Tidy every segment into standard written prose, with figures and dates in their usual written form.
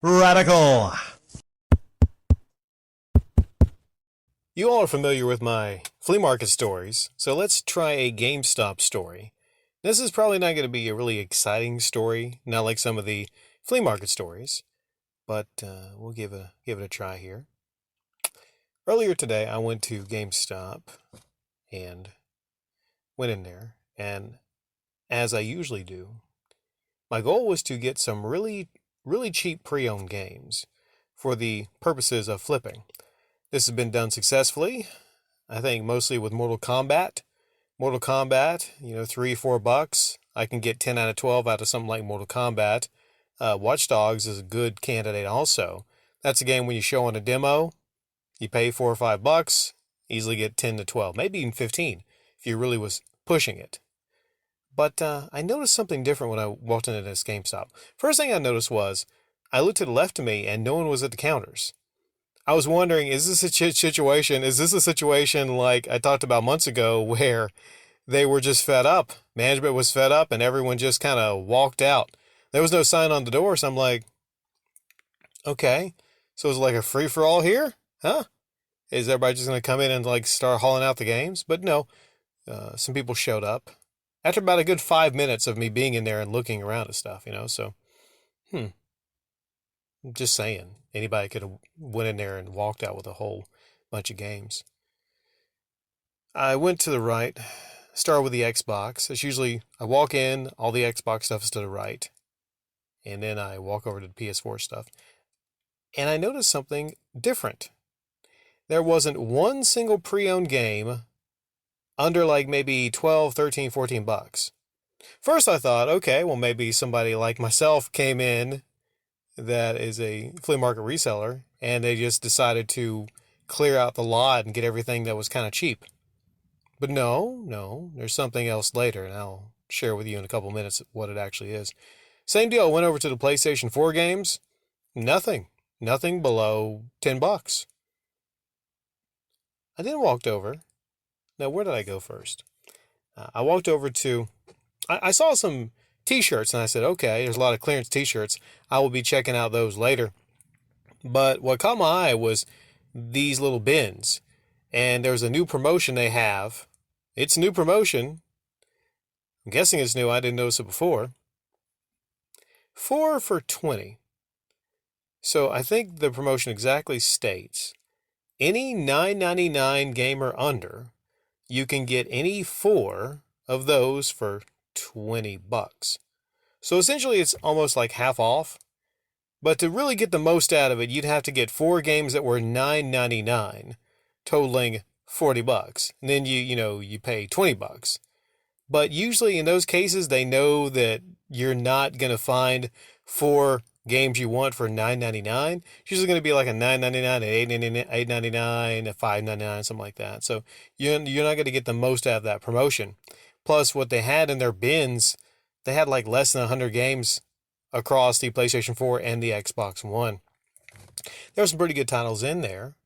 Radical. You all are familiar with my flea market stories, so let's try a GameStop story. This is probably not going to be a really exciting story, not like some of the flea market stories, but we'll give it a try here. Earlier today, I went to GameStop and went in there, and as I usually do, my goal was to get some really, really cheap pre-owned games for the purposes of flipping. This has been done successfully, I think mostly with Mortal Kombat. Mortal Kombat, $3-4. I can get 10 out of 12 out of something like Mortal Kombat. Watch Dogs is a good candidate also. That's a game when you show on a demo, you pay $4 or $5, easily get 10 to 12, maybe even 15 if you really was pushing it. But I noticed something different when I walked into this GameStop. First thing I noticed was I looked to the left of me and no one was at the counters. I was wondering, is this a situation like I talked about months ago where they were just fed up? Management was fed up and everyone just kind of walked out. There was no sign on the door, so I'm like, okay, so it's like a free-for-all here? Huh? Is everybody just going to come in and like start hauling out the games? But no, some people showed up. After about a good 5 minutes of me being in there and looking around at stuff, so, just saying, anybody could have went in there and walked out with a whole bunch of games. I went to the right, started with the Xbox. It's usually, I walk in, all the Xbox stuff is to the right, and then I walk over to the PS4 stuff. And I noticed something different. There wasn't one single pre-owned game under like maybe 12, 13, $14. First I thought, okay, well maybe somebody like myself came in that is a flea market reseller, and they just decided to clear out the lot and get everything that was kind of cheap. But no, there's something else later, and I'll share with you in a couple minutes what it actually is. Same deal, went over to the PlayStation 4 games, nothing below $10. I then walked over. Now, where did I go first? I walked over to, I saw some t-shirts and I said, okay, there's a lot of clearance t-shirts. I will be checking out those later. But what caught my eye was these little bins. And there's a new promotion they have. It's a new promotion. I'm guessing it's new. I didn't notice it before. 4 for $20. So I think the promotion exactly states any $9.99 game or under, you can get any 4 of those for $20. So essentially it's almost like half off. But to really get the most out of it, you'd have to get 4 games that were $9.99, totaling $40. And then you pay $20. But usually in those cases, they know that you're not going to find 4 games you want for $9.99. It's usually going to be like a $9.99, an $8.99, a $5.99, something like that. So you're not going to get the most out of that promotion. Plus, what they had in their bins, they had like less than 100 games across the PlayStation 4 and the Xbox One. There were some pretty good titles in there.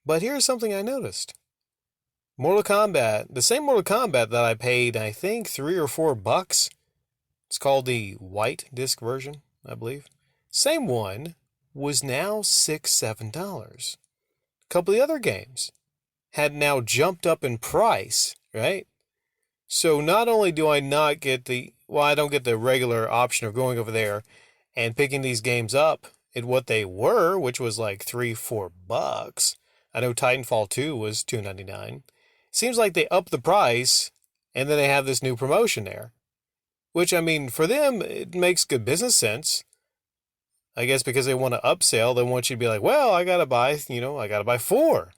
But here's something I noticed. Mortal Kombat, the same Mortal Kombat that I paid, I think, $3 or $4. It's called the white disc version, I believe. Same one was now $6, $7. A couple of the other games had now jumped up in price, right? So not only do I not get I don't get the regular option of going over there and picking these games up at what they were, which was like $3-4. I know Titanfall 2 was $2.99. Seems like they up the price and then they have this new promotion there. Which, I mean, for them, it makes good business sense. I guess because they want to upsell, they want you to be like, well, I gotta buy 4.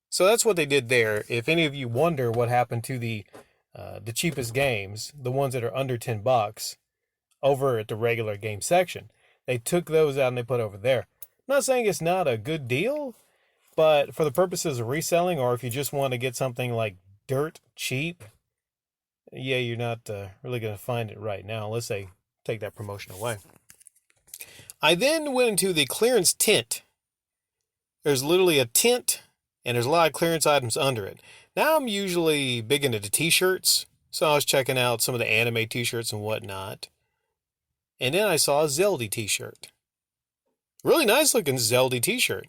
So that's what they did there. If any of you wonder what happened to the cheapest games, the ones that are under $10, over at the regular game section, they took those out and they put over there. I'm not saying it's not a good deal, but for the purposes of reselling, or if you just want to get something like dirt cheap, yeah, you're not really going to find it right now unless they take that promotion away. I then went into the clearance tent. There's literally a tent, and there's a lot of clearance items under it. Now I'm usually big into the t-shirts, so I was checking out some of the anime t-shirts and whatnot. And then I saw a Zelda t-shirt. Really nice looking Zelda t-shirt.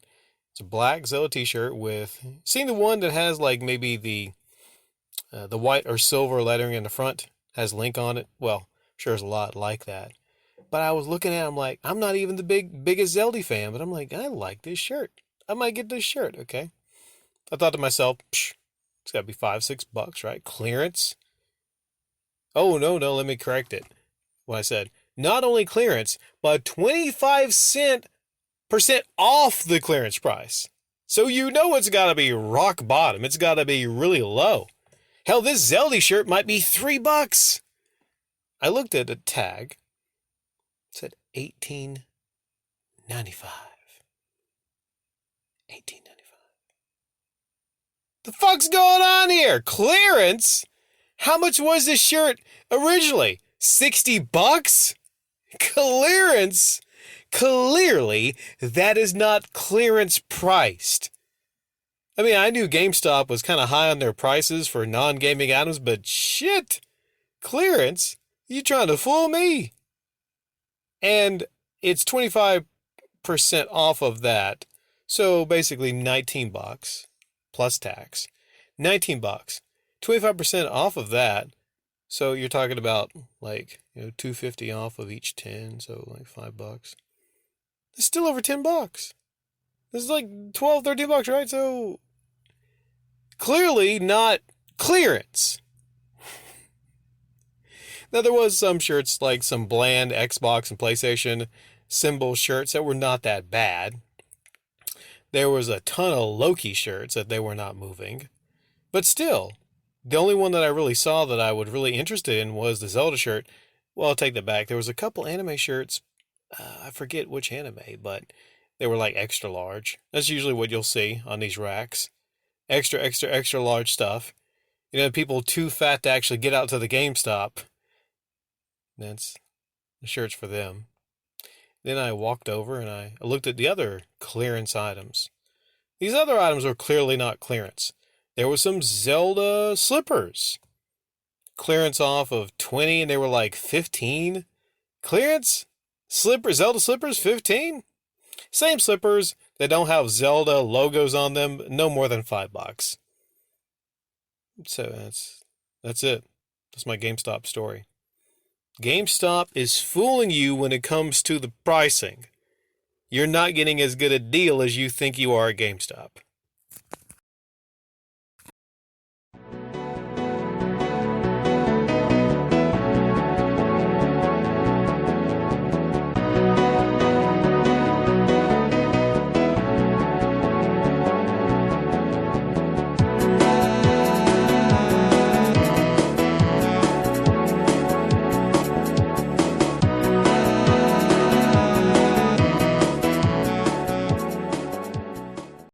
It's a black Zelda t-shirt with, seen the one that has like maybe the white or silver lettering in the front, has Link on it. Well, I'm sure there's a lot like that. But I was looking at it, I'm like, I'm not even the biggest Zelda fan, but I'm like, I like this shirt. I might get this shirt, okay? I thought to myself, psh, it's got to be $5-6, right? Clearance. Oh, no, let me correct it. What I said. Not only clearance, but 25% off the clearance price. So you know it's got to be rock bottom. It's got to be really low. Hell, this Zelda shirt might be $3. I looked at the tag. It said $18.95. $18.95. The fuck's going on here? Clearance? How much was this shirt originally? $60? Clearance? Clearly, that is not clearance priced. I mean, I knew GameStop was kind of high on their prices for non-gaming items, but shit, clearance? You trying to fool me? And it's 25% off of that. So basically $19 plus tax. $19. 25% off of that. So you're talking about like, $2.50 off of each 10, so like $5. It's still over $10. This is like $12-13, right? So clearly not clearance. Now there was some shirts like some bland Xbox and PlayStation symbol shirts that were not that bad. There was a ton of Loki shirts that they were not moving. But still, the only one that I really saw that I was really interested in was the Zelda shirt. Well, I'll take that back. There was a couple anime shirts. I forget which anime, but they were like extra large. That's usually what you'll see on these racks. Extra large stuff. People too fat to actually get out to the GameStop. That's the shirts for them. Then I walked over and I looked at the other clearance items. These other items were clearly not clearance. There was some Zelda slippers. Clearance off of 20 and they were like 15. Clearance? Zelda slippers, 15? Same slippers that don't have Zelda logos on them, no more than $5. So that's it. That's my GameStop story. GameStop is fooling you when it comes to the pricing. You're not getting as good a deal as you think you are at GameStop.